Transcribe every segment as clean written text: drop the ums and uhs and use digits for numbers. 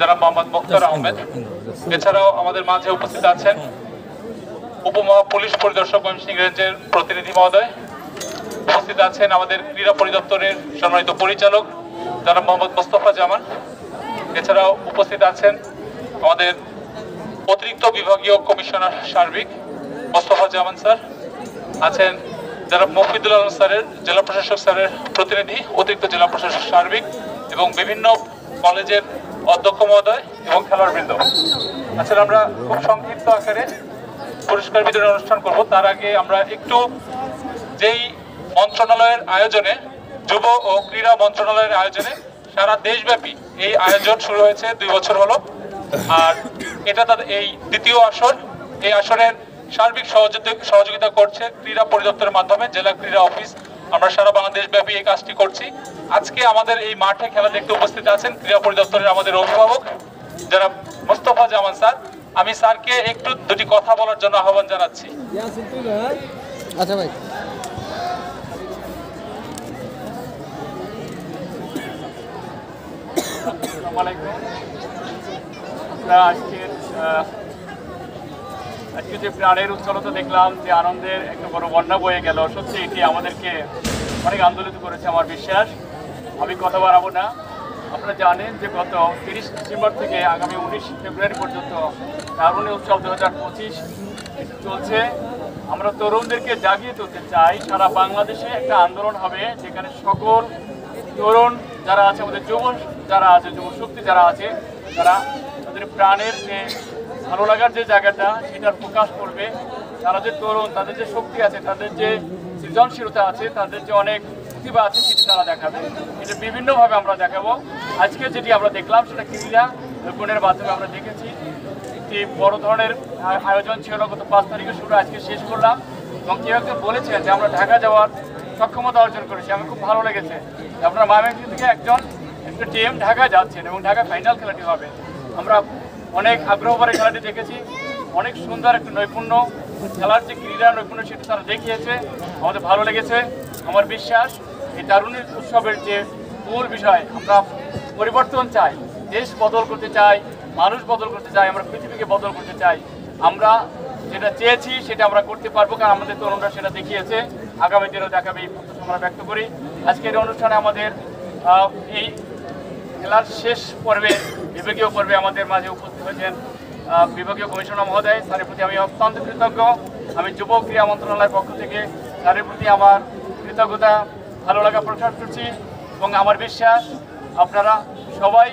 যারা মোহাম্মদ মুক্তার আহমেদ। এছাড়াও আমাদের মাঝে উপস্থিত আছেন পুলিশ পরিদর্শক ময়মনসিংহ রেঞ্জের প্রতিনিধি মহোদয়। উপস্থিত আছেন আমাদের ক্রীড়া পরিদপ্তরের সম্মানিত পরিচালক যারা মোহাম্মদ মোস্তফা জামান। এছাড়াও উপস্থিত আছেন আমাদের অতিরিক্ত বিভাগীয় কমিশনার সার্বিক মোস্তফা জামান স্যার। আছেন যারা মফিদুল আলম স্যারের জেলা প্রশাসক স্যারের প্রতিনিধি, অতিরিক্ত জেলা প্রশাসক সার্বিক এবং বিভিন্ন কলেজের অধ্যক্ষ মহোদয় এবং খেলোয়াড়বৃন্দ। আসলে আমরা খুব সংক্ষিপ্ত আকারে পুরস্কার বিতরণ অনুষ্ঠান করব। তার আগে আমরা একটু যেই মন্ত্রণালয়ের আয়োজনে, যুব ও ক্রীড়া মন্ত্রণালয়ের আয়োজনে সারা দেশব্যাপী এই আয়োজন শুরু হয়েছে 2 বছর হলো, আর এটা তাদের এই দ্বিতীয় আসর। এই আসরের সার্বিক সহযোগিতা করছে ক্রীড়া পরিদপ্তরের মাধ্যমে জেলা ক্রীড়া অফিস। আমরা সারা বাংলাদেশ ব্যাপী এই কাজটি করছি। আজকে আমাদের এই মাঠে খেলা দেখতে উপস্থিত আছেন ক্রীড়া পরিদপ্তরের আমাদের অভিভাবক যারা মোস্তফা জামান স্যার। আমি স্যারকে একটু দুটি কথা বলার জন্য আহ্বান জানাচ্ছি। আচ্ছা ভাই। আসসালামু আলাইকুম। আজকে যে প্রাণের উচ্ছলতা দেখলাম, যে আনন্দের একটা বড় বন্যা বয়ে গেল, সত্যি এটি আমাদেরকে অনেক আন্দোলিত করেছে আমার বিশ্বাস। আমি কথা বাড়াবো না। আপনারা জানেন যে গত 30 ডিসেম্বর থেকে আগামী 19 ফেব্রুয়ারি পর্যন্ত তারুণ্য উৎসব 2025 চলছে। আমরা তরুণদেরকে জাগিয়ে তুলতে চাই। সারা বাংলাদেশে একটা আন্দোলন হবে যেখানে সকল তরুণ যারা আছে, আমাদের যুব যারা আছে, যুব শক্তি যারা আছে, তারা তাদের প্রাণের যে ভালো লাগার যে জায়গাটা সেটার প্রকাশ করবে। তারা যে তরুণ, তাদের যে শক্তি আছে, তাদের যে সৃজনশীলতা আছে, তাদের যে অনেক প্রতিভা আছে, সেটি তারা দেখাবে। এটা বিভিন্নভাবে আমরা দেখাবো। আজকে যেটি আমরা দেখলাম সেটা ক্রীড়া গুণের মাধ্যমে আমরা দেখেছি। একটি বড় ধরনের আয়োজন ছিল, গত 5 তারিখে শুরু, আজকে শেষ করলাম। এবং কেউ একজন বলেছেন যে আমরা ঢাকা যাওয়ার সক্ষমতা অর্জন করেছি। আমি খুব ভালো লেগেছে আপনারা ময়মনসিংহ থেকে একটা টিম ঢাকা যাচ্ছেন এবং ঢাকা ফাইনাল খেলাটি হবে। আমরা অনেক আগ্রহ করে খেলাটি দেখেছি। অনেক সুন্দর একটা নৈপুণ্য, খেলার যে ক্রীড়া নৈপুণ্য সেটা তারা দেখিয়েছে, আমাদের ভালো লেগেছে। আমার বিশ্বাস এই তারুণ্যের উৎসবের যে মূল বিষয়, আমরা পরিবর্তন চাই, দেশ বদল করতে চাই, মানুষ বদল করতে চাই, আমরা পৃথিবীকে বদল করতে চাই। আমরা যেটা চেয়েছি সেটা আমরা করতে পারবো, কারণ আমাদের তরুণরা সেটা দেখিয়েছে। আগামী দিনেও দেখাবে এই প্রত্যাশা আমরা ব্যক্ত করি। আজকের এই অনুষ্ঠানে আমাদের এই খেলার শেষ পর্বে, বিভাগীয় পর্বে আমাদের মাঝে উপস্থিত হয়েছেন বিভাগীয় কমিশনার মহোদয়। স্যারের প্রতি আমি অত্যন্ত কৃতজ্ঞ। আমি যুব ক্রীড়া মন্ত্রণালয়ের পক্ষ থেকে স্যারের প্রতি আমার কৃতজ্ঞতা, ভালো লাগা প্রকাশ করছি। এবং আমার বিশ্বাস আপনারা সবাই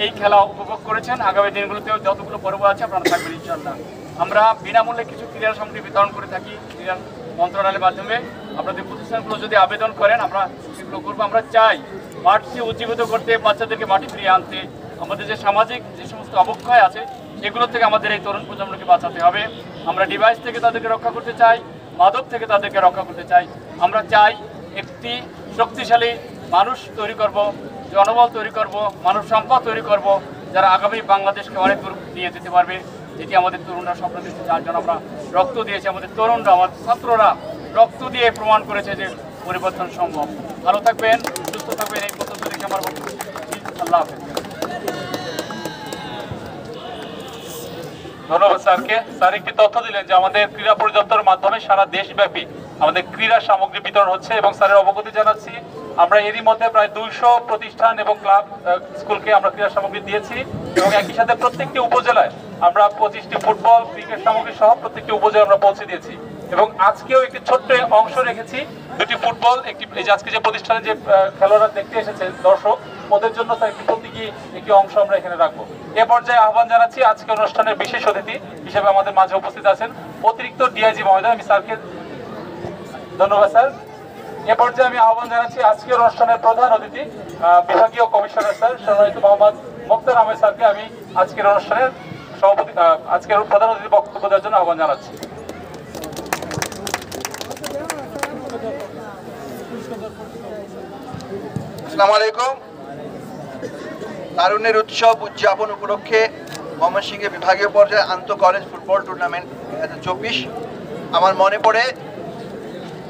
এই খেলা উপভোগ করেছেন। আগামী দিনগুলোতেও যতগুলো পর্ব আছে আপনারা থাকবেন ইনশাআল্লাহ। আমরা বিনামূল্যে কিছু ক্রীড়া সামগ্রী বিতরণ করে থাকি ক্রীড়া মন্ত্রণালয়ের মাধ্যমে। আপনাদের প্রতিষ্ঠানগুলো যদি আবেদন করেন আমরা সেগুলো করবো। আমরা চাই মাঠকে উজ্জীবিত করতে, বাচ্চাদেরকে মাটি ফিরিয়ে আনতে। আমাদের যে সামাজিক যে সমস্ত অবক্ষয় আছে সেগুলো থেকে আমাদের এই তরুণ প্রজন্মকে বাঁচাতে হবে। আমরা ডিভাইস থেকে তাদেরকে রক্ষা করতে চাই, মাদক থেকে তাদেরকে রক্ষা করতে চাই। আমরা চাই একটি শক্তিশালী মানুষ তৈরি করব, জনবল তৈরি করব, মানব সম্পদ তৈরি করব, যারা আগামী বাংলাদেশকে অনেক দূর নিয়ে যেতে পারবে। যেটি আমাদের তরুণরা স্বপ্ন দিচ্ছে, যার জন্য আমরা রক্ত দিয়েছি। আমাদের তরুণরা, আমাদের ছাত্ররা রক্ত দিয়ে প্রমাণ করেছে যে পরিবর্তন সম্ভব। ভালো থাকবেন, সুস্থ থাকবেন। এই পর্যন্ত দেখে আমার আল্লাহ হাফেজ। ধন্যবাদ স্যারকে। স্যার একটি তথ্য দিলেন যে আমাদের ক্রীড়া পরিদপ্তরের মাধ্যমে সারা দেশব্যাপী আমাদের ক্রীড়া সামগ্রী বিতরণ হচ্ছে এবং স্যারের অবগতি জানাচ্ছি। আমরা এরই মধ্যে প্রায় 200 প্রতিষ্ঠান এবং ক্লাব স্কুলকে আমরা ক্রীড়া সামগ্রী দিয়েছি এবং একই সাথে প্রত্যেকটি উপজেলায় আমরা 25টি ফুটবল, ক্রিকেট সামগ্রী সহ প্রত্যেকটি উপজেলায় আমরা পৌঁছে দিয়েছি। এবং আজকেও একটি ছোট্ট অংশ রেখেছি, 2টি ফুটবল, একটি আজকে যে প্রতিষ্ঠানে যে খেলোয়াড়রা দেখতে এসেছে দর্শক, ওদের জন্য স্যার একটি প্রতীকী একটি অংশ আমরা এখানে রাখবো। এ পর্যায়ে আহ্বান জানাচ্ছি আজকে অনুষ্ঠানের বিশেষ অতিথি হিসেবে আমাদের মাঝে উপস্থিত আছেন অতিরিক্ত ডিআইজি মহোদয়। আমি স্যারকে ধন্যবাদ স্যার। এ পর্যায়ে আমি আহ্বান জানাচ্ছি আজকের অনুষ্ঠানের প্রধান অতিথি বিভাগীয় কমিশনার স্যার সম্মানিত মোহাম্মদ মুক্তার আহমেদ স্যারকে আমি আজকের অনুষ্ঠানের সভাপতি, আজকের প্রধান অতিথি বক্তব্য দেওয়ার জন্য আহ্বান জানাচ্ছি। আসসালামু আলাইকুম। তারুণ্যের উৎসব উদযাপন উপলক্ষে ময়মনসিংহে বিভাগীয় পর্যায়ে আন্তঃ কলেজ ফুটবল টুর্নামেন্ট 2024 আমার মনে পড়ে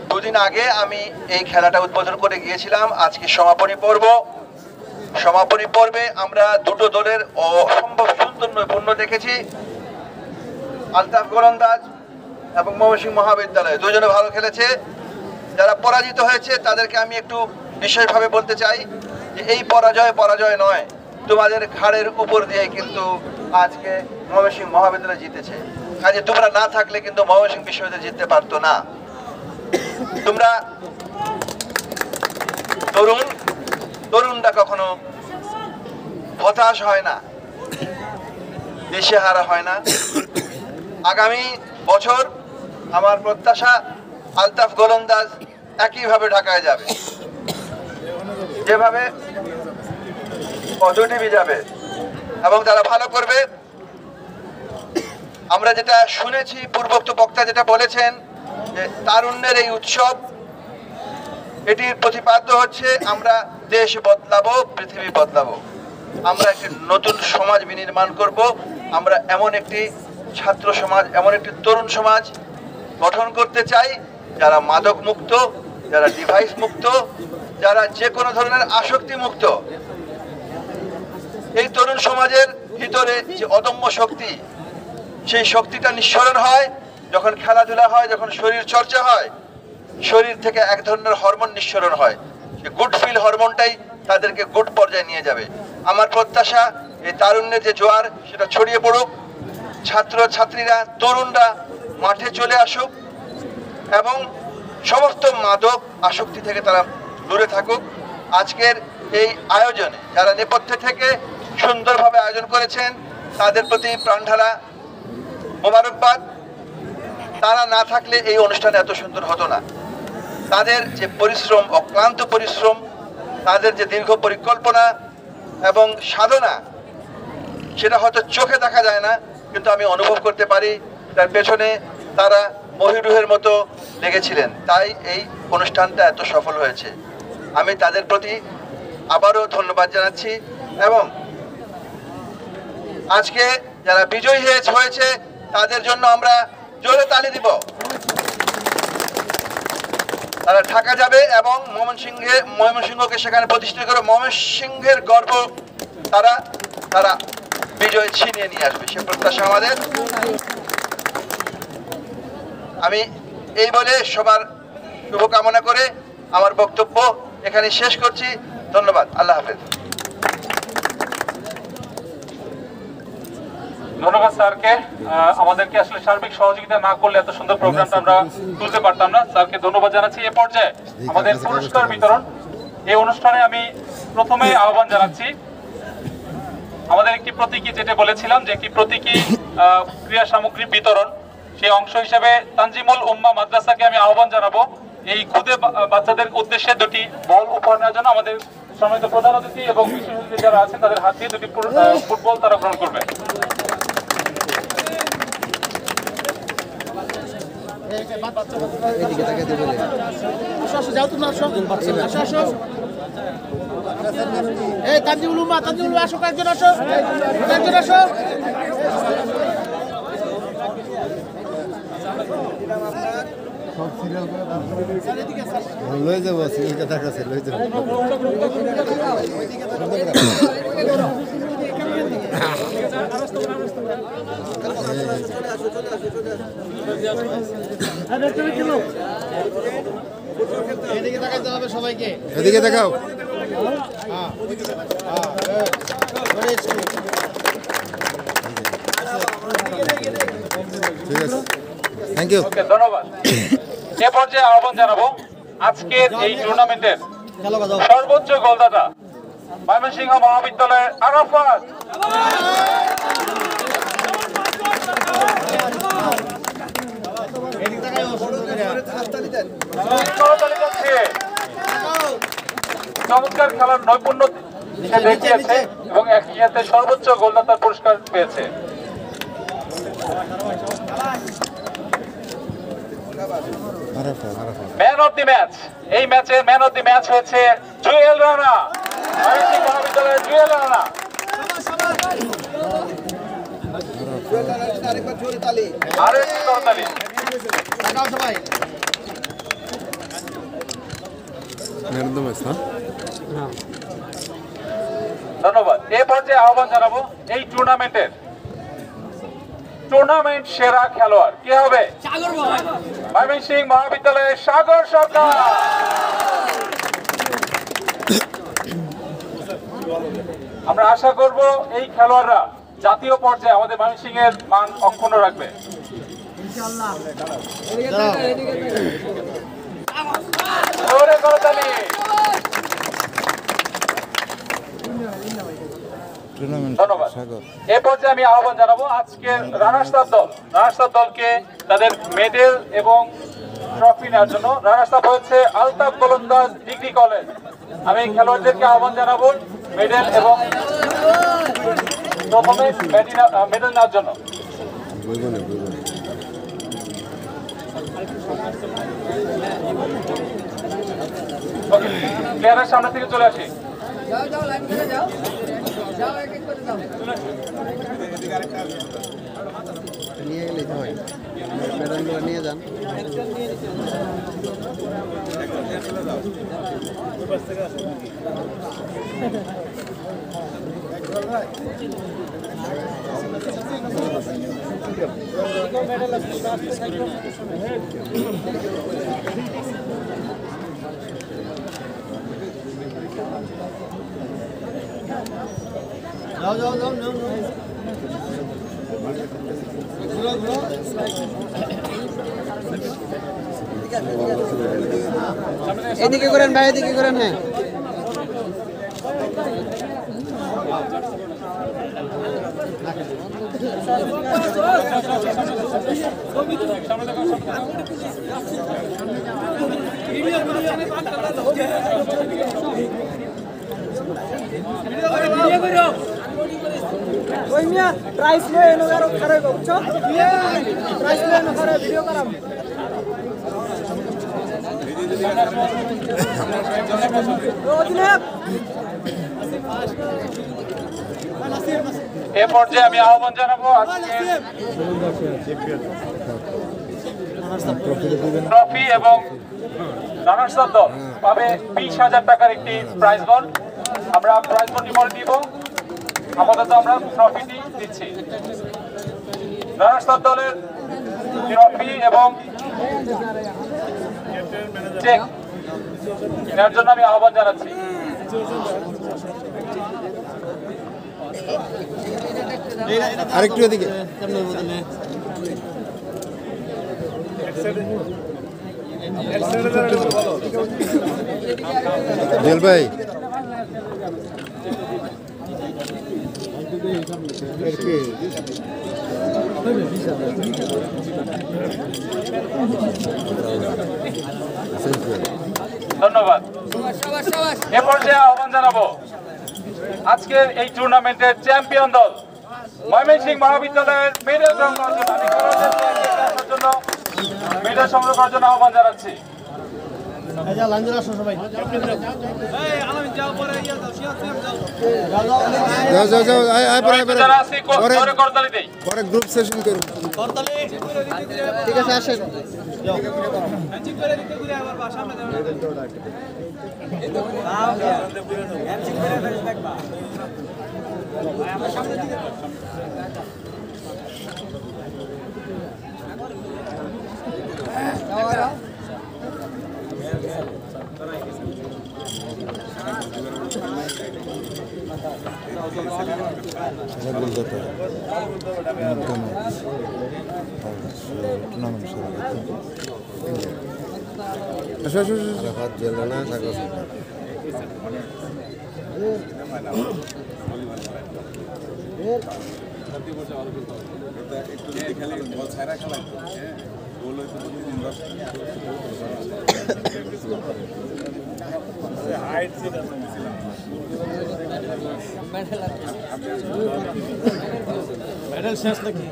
2 দিন আগে আমি এই খেলাটা উদ্বোধন করে গিয়েছিলাম। আজকে সমাপনী পর্ব। সমাপনী পর্বে আমরা দুটো দলের অসম্ভব সুন্দর নৈপুণ্য দেখেছি। আলতাফ গোলন্দাজ এবং ময়মনসিংহ মহাবিদ্যালয় দুজনে ভালো খেলেছে। যারা পরাজিত হয়েছে তাদেরকে আমি একটু বিশেষভাবে বলতে চাই যে এই পরাজয় নয়, তোমাদের ঘাড়ের উপর দিয়ে কিন্তু আজকে ময়মনসিংহ মহাবিদ্যালয় জিতেছে। কাজে তোমরা না থাকলে কিন্তু ময়মনসিংহ বিশ্ববিদ্যালয় জিততে পারতো না। তোমরা তরুণরা কখনো হতাশ হয় না, দিশেহারা হয় না। আগামী বছর আমার প্রত্যাশা আলতাফ গোলন্দাজ একইভাবে ঢাকায় যাবে, যেভাবে দুটিভি যাবে এবং তারা ভালো করবে। আমরা যেটা শুনেছি, পূর্বোক্ত বক্তা যেটা বলেছেন যে তারুণ্যের এই উৎসব, এটির প্রতিপাদ্য হচ্ছে আমরা দেশ বদলাবো, পৃথিবী বদলাবো। আমরা একটি নতুন সমাজ বিনির্মাণ করব। আমরা এমন একটি ছাত্র সমাজ, এমন একটি তরুণ সমাজ গঠন করতে চাই যারা মাদক মুক্ত, যারা ডিভাইস মুক্ত, যারা যে কোনো ধরনের আসক্তি মুক্ত। এই তরুণ সমাজের ভিতরে যে অদম্য শক্তি, সেই শক্তিটা নিঃসরণ হয় যখন খেলাধুলা হয়, যখন শরীর চর্চা হয়। শরীর থেকে এক ধরনের হরমোন নিঃসরণ হয়, সেই গুড ফিল হরমোনটাই তাদেরকে গুড পর্যায়ে নিয়ে যাবে। আমার প্রত্যাশা এই তারুণ্যের যে জোয়ার সেটা ছড়িয়ে পড়ুক, ছাত্র ছাত্রীরা, তরুণরা মাঠে চলে আসুক এবং সমস্ত মাদক আসক্তি থেকে তারা দূরে থাকুক। আজকের এই আয়োজনে যারা নেপথ্যে থেকে সুন্দরভাবে আয়োজন করেছেন তাদের প্রতি প্রাণঢালা মোবারকবাদ। তারা না থাকলে এই অনুষ্ঠান এত সুন্দর হতো না। তাদের যে পরিশ্রম, অক্লান্ত পরিশ্রম, তাদের যে দীর্ঘ পরিকল্পনা এবং সাধনা, সেটা হয়তো চোখে দেখা যায় না, কিন্তু আমি অনুভব করতে পারি তার পেছনে তারা মহিরুহের মতো লেগেছিলেন। তাই এই অনুষ্ঠানটা এত সফল হয়েছে। আমি তাদের প্রতি আবারও ধন্যবাদ জানাচ্ছি এবং আজকে যারা বিজয়ী হয়েছে তাদের জন্য আমরা জোরে তালি দিব। তারা ঢাকা যাবে এবং ময়মনসিংহকে সেখানে প্রতিষ্ঠিত করে ময়মনসিংহের গর্ব তারা বিজয় ছিনিয়ে নিয়ে আসবে, সে প্রত্যাশা আমাদের। আমি এই বলে সবার শুভকামনা করে আমার বক্তব্য এখানে শেষ করছি। ধন্যবাদ। আল্লাহ হাফেজ। ধন্যবাদ স্যারকে। আমাদেরকে আসলে সার্বিক সহযোগিতা না করলে এত সুন্দর প্রোগ্রামটা আমরা তুলতে পারতাম না। স্যারকে ধন্যবাদ জানাচ্ছি। এ পর্যায়ে আমাদের পুরস্কার বিতরণ, এই অনুষ্ঠানে আমি প্রথমে আহ্বান জানাচ্ছি আমাদের একটি প্রতীকী, যেটা বলেছিলাম যে একটি প্রতীকী ক্রীড়া সামগ্রী বিতরণ, সেই অংশ হিসেবে তানজিমুল উম্মাহ মাদ্রাসাকে আমি আহ্বান জানাবো এই খুদে বাচ্চাদের উদ্দেশ্যে দুটি বল উপহার নেওয়ার জন্য। আমাদের সম্মানিত প্রধান অতিথি এবং বিশেষ অতিথি যারা আছেন তাদের হাত দিয়ে দুটি ফুটবল তারা গ্রহণ করবে। তানজিমুল উম্মাহ আসো, কয়েকজন আসো, কয়েকজন আসো। লয়ে যাবো, সিরিয়ালটা দেখাচ্ছে, লয়ে যাবো। এদিকে তাকাইতে হবে সবাইকে, এদিকে দেখাও। ঠিক আছে, থ্যাংক ইউ, ধন্যবাদ। এ পর্যায়ে আহ্বান জানাবো আজকের এই টুর্নামেন্টের সর্বোচ্চ গোলদাতা ময়মনসিংহ মহাবিদ্যালয়ের আরাফাত। চমৎকার খেলার নৈপুণ্য সে দেখিয়েছে এবং একই সাথে সর্বোচ্চ গোলদাতার পুরস্কার পেয়েছে। ম্যান অফ দি ম্যাচ, এই ম্যাচের ম্যান অফ দি ম্যাচ হয়েছে জুয়েল রানা, ময়মনসিংহ মহাবিদ্যালয়ের জুয়েল রানা। আরেকটি করতালি। সবাই ধন্যবাদ। এ পর্যায়ে আহ্বান জানাবো এই টুর্নামেন্ট সেরা খেলোয়াড় কে হবে? ময়মনসিংহ মহাবিদ্যালয়ের সাগর সরকার। আমরা আশা করব এই খেলোয়াড়রা জাতীয় পর্যায়ে আমাদের ময়মনসিংহের মান অক্ষুণ্ণ রাখবে। জোরে করতালি। ধন্যবাদ। এ পর্যায়ে আমি আহ্বান জানাবো আজকের রানার্স আপ দলকে তাদের মেডেল এবং ট্রফি নেওয়ার জন্য। রানার্স আপ হয়েছে আলতাফ গোলন্দাজ ডিগ্রি কলেজ। আমি খেলোয়াড়দেরকে আহ্বান জানাবো মেডেল এবং প্রথমে মেডেল নেওয়ার জন্য। ওকে, প্লেয়ারের সামনে থেকে চলে আসি। নিয়ে গেলেই তো হয়, মেডালগুলো নিয়ে যান। যাও যাও যাও যাও এদিকে করেন ভাই, এদিকে করেন। হ্যাঁ, ওই মিয়া প্রাইস লয়ে এনো আর খারে বুঝছো প্রাইস লয়ে এনো খারে ভিডিও করাম। এ পর্যায়ে আমি আহ্বান জানাবো ট্রফি এবং রানার্স আপ দল পাবে 20,000 টাকার একটি প্রাইজ বন্ড। আমরা প্রাইজ বন্ডটি পরে দিব, আপাতত আমরা ট্রফিটি দিচ্ছি। রানার্স আপ দলের ট্রফি এবং চেক নেওয়ার জন্য আমি আহ্বান জানাচ্ছি। আরেকটু এদিকে। জেল ভাই, ধন্যবাদ। এ পর্যায়ে আহ্বান জানাবো আজকের এই টুর্নামেন্টের চ্যাম্পিয়ন দল ময়মনসিংহ মহাবিদ্যালয়ের মেডেল সংগ্রহের জন্য মেডেল সংগ্রহ করার জন্য আহ্বান জানাচ্ছি। যাও যাও যাও, পরে গ্রুপ সেশন করুন। ঠিক আছে, আসেন।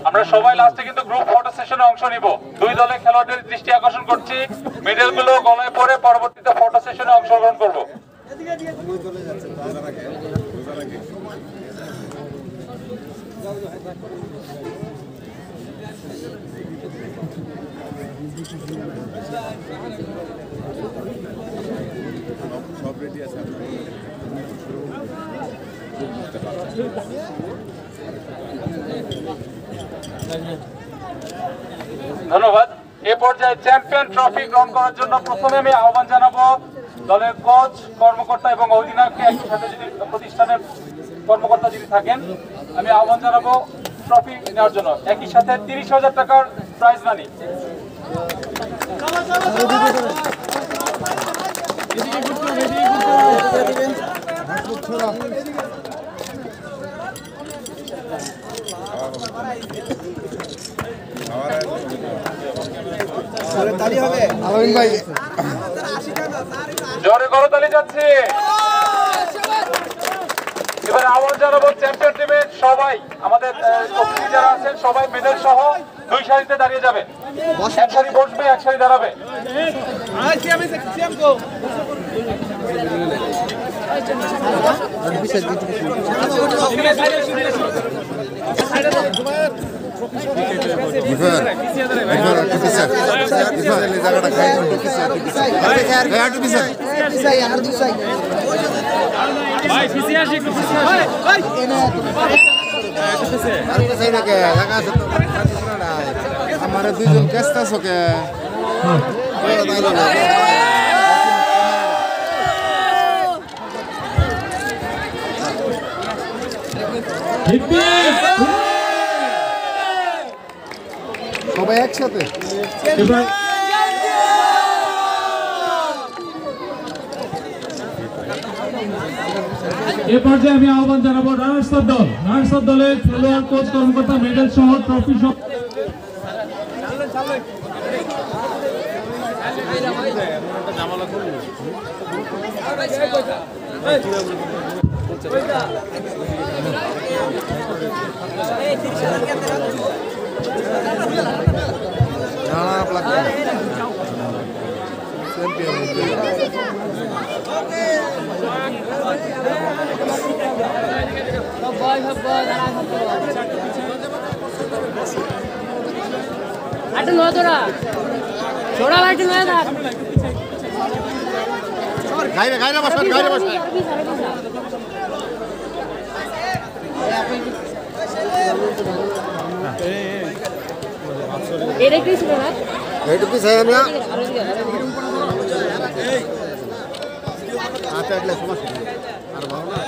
আমরা সবাই লাস্টে কিন্তু গ্রুপ ফটো সেশনে অংশ নিব। দুই দলের খেলোয়াড়দের দৃষ্টি আকর্ষণ করছি, মেডেল গুলো গলায় পরে পরবর্তীতে ফটো সেশনে অংশগ্রহণ করব। ধন্যবাদ। এ পর্যায়ে চ্যাম্পিয়ন ট্রফি গ্রহণ করার জন্য প্রথমে আমি আহ্বান জানাবো দলের কোচ, কর্মকর্তা এবং অধিনায়ককে, একই সাথে যদি প্রতিষ্ঠানের কর্মকর্তা যদি থাকেন, আমি আহ্বান জানাবো ট্রফি নেওয়ার জন্য। একই সাথে 30,000 টাকার প্রাইজ মানি। আলামিন ভাই জোরে করতালি যাচ্ছে। এবারে আহ্বান জানাবো চ্যাম্পিয়ন টিমের সবাই, আমাদের অতিথি যারা আছেন সবাই মেডেল সহ 2 সারিতে দাঁড়িয়ে যাবে। এক সারি বসবে, এক সারি দাঁড়াবে। আমার দুইজন গেস্ট আছো কে সবাই একসাথে এ পর্যায়ে আমি আহ্বান জানাবো রানার্সের দল। রানার্সের দলের খেলোয়াড়, কোচ, কর্মকর্তা, মেডেল সহ ট্রফি সহ গাইরে বসেন এইটুকু চাই আমরা সমস্যা আর ভালো না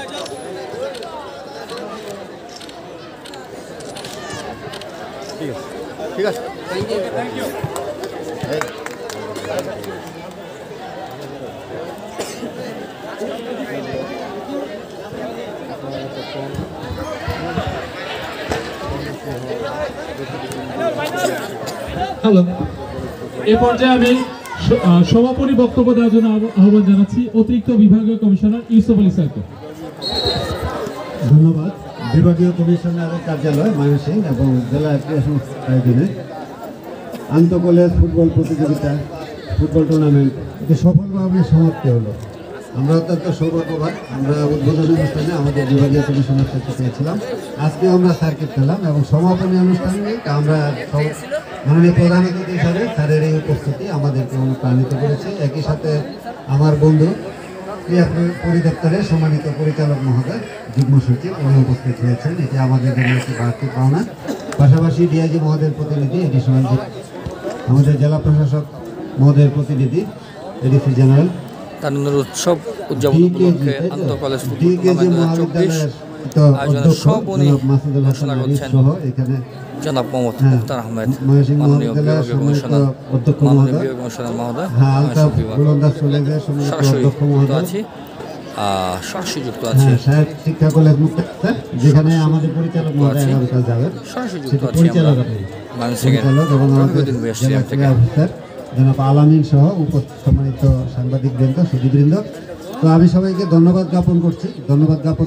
ঠিক আছে থ্যাংক ইউ হ্যালো। এ পর্যায়ে আমি সভাপতি বক্তব্য দেওয়ার জন্য আহ্বান জানাচ্ছি অতিরিক্ত বিভাগীয় কমিশনার ইউসুফ আলী স্যারকে। ধন্যবাদ। বিভাগীয় কমিশনারের কার্যালয় ময়মনসিংহ এবং জেলা ক্রীড়া সংস্থার আয়োজনে আন্তঃ কলেজ ফুটবল প্রতিযোগিতা, ফুটবল টুর্নামেন্ট এটি সফলভাবে সমাপ্তি হলো। আমরা অত্যন্ত সৌভাগ্যবান। আমরা উদ্বোধনী অনুষ্ঠানে আমাদের বিভাগীয় কমিশনার সাথে পেয়েছিলাম। আজকে আমরা সার্কিট পেলাম এবং সমাপনী অনুষ্ঠানে আমরা মাননীয় প্রধান অতিথি হিসাবে স্যারের এই উপস্থিতি আমাদেরকে অনুপ্রাণিত করেছে। একই সাথে আমার বন্ধু ক্রীড়া পরিদপ্তরের সম্মানিত পরিচালক মহোদয়, যুগ্ম সচিব, উনি উপস্থিত হয়েছেন। এটি আমাদের জন্য একটি বাড়তি পাওনা। পাশাপাশি ডিআইজি মহোদয়ের প্রতিনিধি, এডিশনাল আমাদের জেলা প্রশাসক মহোদয়ের প্রতিনিধি, এডিসি জেনারেল, তারুণ্যের উৎসব উদযাপন উপলক্ষে আন্তঃ কলেজ ফুটবল টুর্নামেন্ট 2024 আয়োজনের সভাপতি ঘোষণা করছেন জনাব মোহাম্মদ মুখতার আহমেদ, মাননীয় বিভাগীয় কমিশনার, মাননীয় বিভাগীয় কমিশনার মহোদয়। সরাসরি যুক্ত আছি, সরাসরি যুক্ত আছি, শিক্ষা কলেজ মুক্তার, যেখানে আমাদের পরিচালক মহোদয় যাবেন, সরাসরি যুক্ত আছি আমরা ময়মনসিংহের রবিউদ্দিন স্টেডিয়াম থেকে। জনাব আলামিন সহ সম্মানিত সাংবাদিক বৃন্দ, সুধীবৃন্দ। তো আমি সবাইকে ধন্যবাদ জ্ঞাপন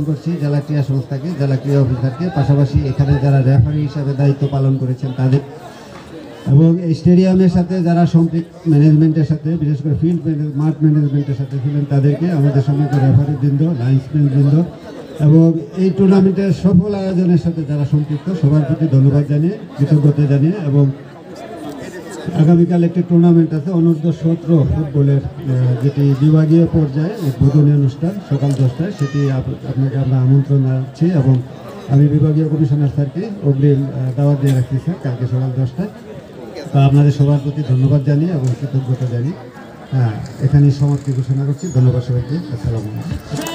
করছি জেলা ক্রীড়া সংস্থাকে, জেলা ক্রীড়া অফিসারকে, পাশাপাশি এখানে যারা রেফারি হিসাবে দায়িত্ব পালন করেছেন তাদের, এবং এই স্টেডিয়ামের সাথে যারা সম্পৃক্ত ম্যানেজমেন্টের সাথে, বিশেষ করে ফিল্ড মাঠ ম্যানেজমেন্টের সাথে ছিলেন তাদেরকে, আমাদের সম্মানিত রেফারি বৃন্দ, লাইন্সম্যান বৃন্দ, এবং এই টুর্নামেন্টের সফল আয়োজনের সাথে যারা সম্পৃক্ত সবার প্রতি ধন্যবাদ জানিয়ে, কৃতজ্ঞতা জানিয়ে এবং আগামীকাল একটি টুর্নামেন্ট আছে অনূর্ধ্ব 17 ফুটবলের, যেটি বিভাগীয় পর্যায়ে উদ্বোধনী অনুষ্ঠান সকাল 10টায়, সেটি আপনাকে আমরা আমন্ত্রণ জানাচ্ছি এবং আমি বিভাগীয় কমিশনার স্যারকে অগ্রিম দাওয়াত দিয়ে রাখছি স্যার, কালকে সকাল 10টায়। তা আপনাদের সবার প্রতি ধন্যবাদ জানিয়ে এবং কৃতজ্ঞতা জানিয়ে এখানেই সমাপ্তি ঘোষণা করছি। ধন্যবাদ সবাইকে। আসসালামু আলাইকুম।